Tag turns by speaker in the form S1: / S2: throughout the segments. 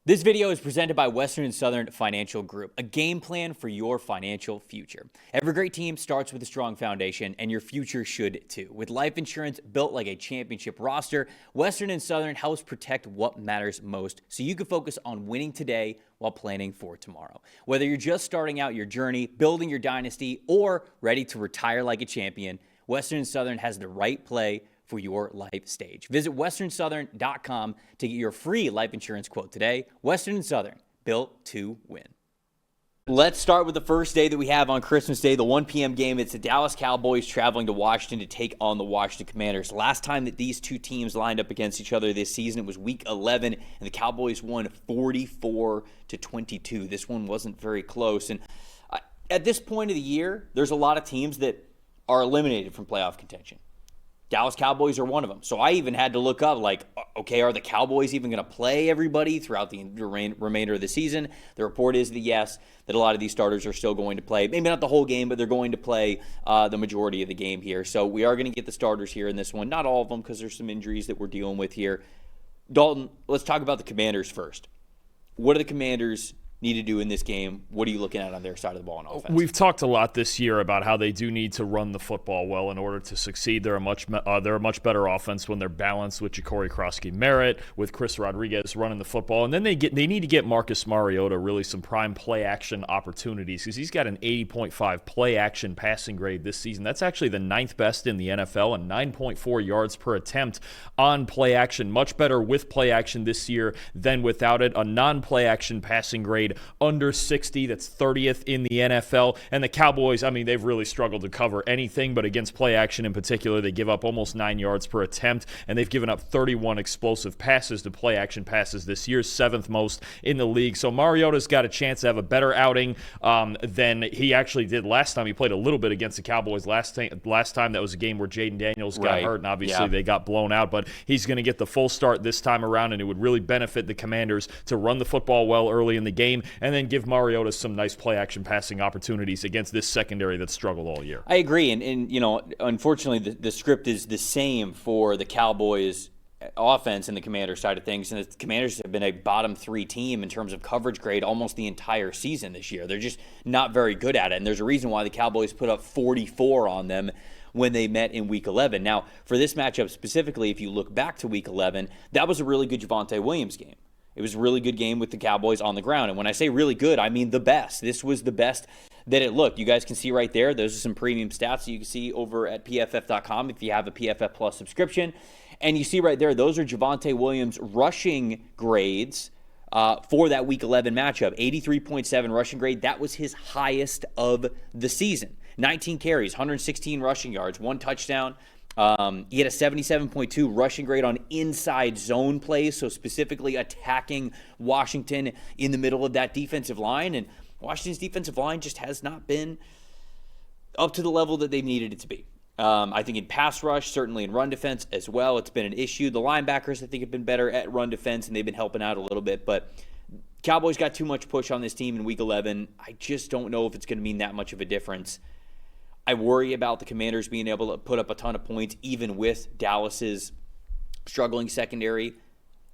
S1: This video is presented by Western and Southern Financial Group, a game plan for your financial future. Every great team starts with a strong foundation, and your future should too. With life insurance built like a championship roster, Western and Southern helps protect what matters most so you can focus on winning today while planning for tomorrow. Whether you're just starting out your journey, building your dynasty, or ready to retire like a champion, Western and Southern has the right play for your life stage. Visit westernsouthern.com to get your free life insurance quote today. Western and Southern, built to win. Let's start with the first day that we have on Christmas Day, the 1 p.m. game. It's the Dallas Cowboys traveling to Washington to take on the Washington Commanders. Last time that these two teams lined up against each other this season, it was Week 11, and the Cowboys won 44-22. This one wasn't very close. And at this point of the year, there's a lot of teams that are eliminated from playoff contention. Dallas Cowboys are one of them. So I even had to look up, okay, are the Cowboys even going to play everybody throughout the remainder of the season? The report is that yes, that a lot of these starters are still going to play. Maybe not the whole game, but they're going to play the majority of the game here. So we are going to get the starters here in this one. Not all of them, because there's some injuries that we're dealing with here. Dalton, let's talk about the Commanders first. What do the Commanders need to do in this game? What are you looking at on their side of the ball on offense?
S2: We've talked a lot this year about how they do need to run the football well in order to succeed. They're a much better offense when they're balanced with Ja'Cory Krosky-Merritt, with Chris Rodriguez running the football, and then they need to get Marcus Mariota really some prime play action opportunities, because he's got an 80.5 play action passing grade this season. That's actually the 9th best in the NFL, and 9.4 yards per attempt on play action. Much better with play action this year than without it. A non-play action passing grade under 60, that's 30th in the NFL. And the Cowboys, they've really struggled to cover anything, but against play action in particular, they give up almost 9 yards per attempt, and they've given up 31 explosive passes to play action passes this year, 7th most in the league. So Mariota's got a chance to have a better outing than he actually did last time. He played a little bit against the Cowboys last time. That was a game where Jaden Daniels got hurt, and obviously they got blown out, but he's going to get the full start this time around, and it would really benefit the Commanders to run the football well early in the game, and then give Mariota some nice play-action passing opportunities against this secondary that's struggled all year.
S1: I agree, and unfortunately, the script is the same for the Cowboys offense and the Commanders side of things, and the Commanders have been a bottom 3 team in terms of coverage grade almost the entire season this year. They're just not very good at it, and there's a reason why the Cowboys put up 44 on them when they met in Week 11. Now, for this matchup specifically, if you look back to Week 11, that was a really good Javonte Williams game. It was a really good game with the Cowboys on the ground. And when I say really good, I mean the best. This was the best that it looked. You guys can see right there. Those are some premium stats that you can see over at PFF.com if you have a PFF Plus subscription. And you see right there, those are Javonte Williams' rushing grades for that Week 11 matchup. 83.7 rushing grade. That was his highest of the season. 19 carries, 116 rushing yards, 1 touchdown. He had a 77.2 rushing grade on inside zone plays, so specifically attacking Washington in the middle of that defensive line. And Washington's defensive line just has not been up to the level that they needed it to be. I think in pass rush, certainly in run defense as well, it's been an issue. The linebackers, I think, have been better at run defense, and they've been helping out a little bit. But Cowboys got too much push on this team in Week 11. I just don't know if it's going to mean that much of a difference. I worry about the Commanders being able to put up a ton of points, even with Dallas's struggling secondary.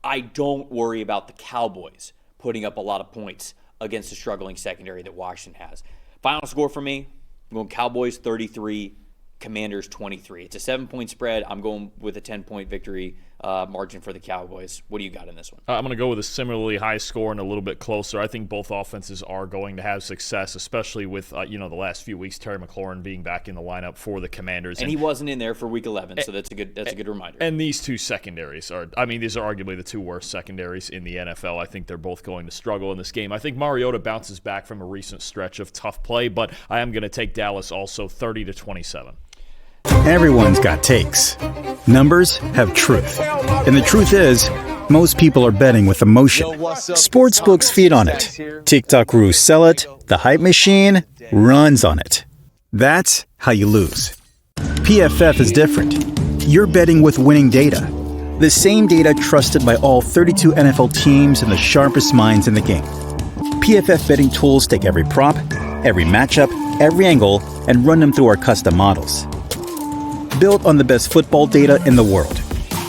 S1: I don't worry about the Cowboys putting up a lot of points against the struggling secondary that Washington has. Final score for me, I'm going Cowboys 33, Commanders 23. It's a 7-point spread. I'm going with a 10-point victory margin for the Cowboys. What do you got in this one?
S2: I'm going to go with a similarly high score and a little bit closer. I think both offenses are going to have success, especially with the last few weeks, Terry McLaurin being back in the lineup for the Commanders.
S1: And he wasn't in there for Week 11, so that's a good reminder.
S2: And these two secondaries these are arguably the two worst secondaries in the NFL. I think they're both going to struggle in this game. I think Mariota bounces back from a recent stretch of tough play, but I am going to take Dallas also 30-27.
S3: Everyone's got takes. Numbers have truth. And the truth is, most people are betting with emotion. Sportsbooks feed on it. TikTok gurus sell it. The hype machine runs on it. That's how you lose. PFF is different. You're betting with winning data. The same data trusted by all 32 NFL teams and the sharpest minds in the game. PFF betting tools take every prop, every matchup, every angle, and run them through our custom models. Built on the best football data in the world.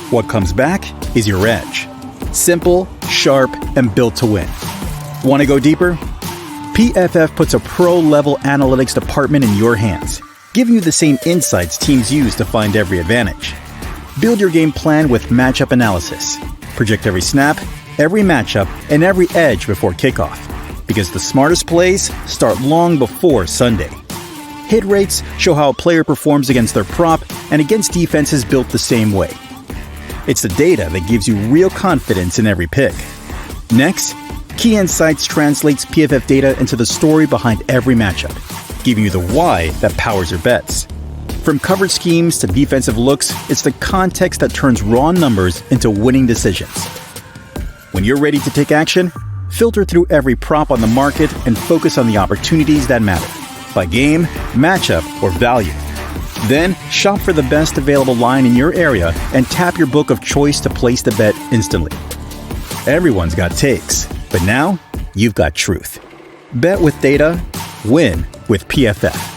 S3: What comes back is your edge. Simple, sharp, and built to win. Want to go deeper? PFF puts a pro-level analytics department in your hands, giving you the same insights teams use to find every advantage. Build your game plan with matchup analysis. Project every snap, every matchup, and every edge before kickoff. Because the smartest plays start long before Sunday. Hit rates show how a player performs against their prop and against defenses built the same way. It's the data that gives you real confidence in every pick. Next, Key Insights translates PFF data into the story behind every matchup, giving you the why that powers your bets. From coverage schemes to defensive looks, it's the context that turns raw numbers into winning decisions. When you're ready to take action, filter through every prop on the market and focus on the opportunities that matter, by game, matchup, or value. Then, shop for the best available line in your area and tap your book of choice to place the bet instantly. Everyone's got takes, but now you've got truth. Bet with data, win with PFF.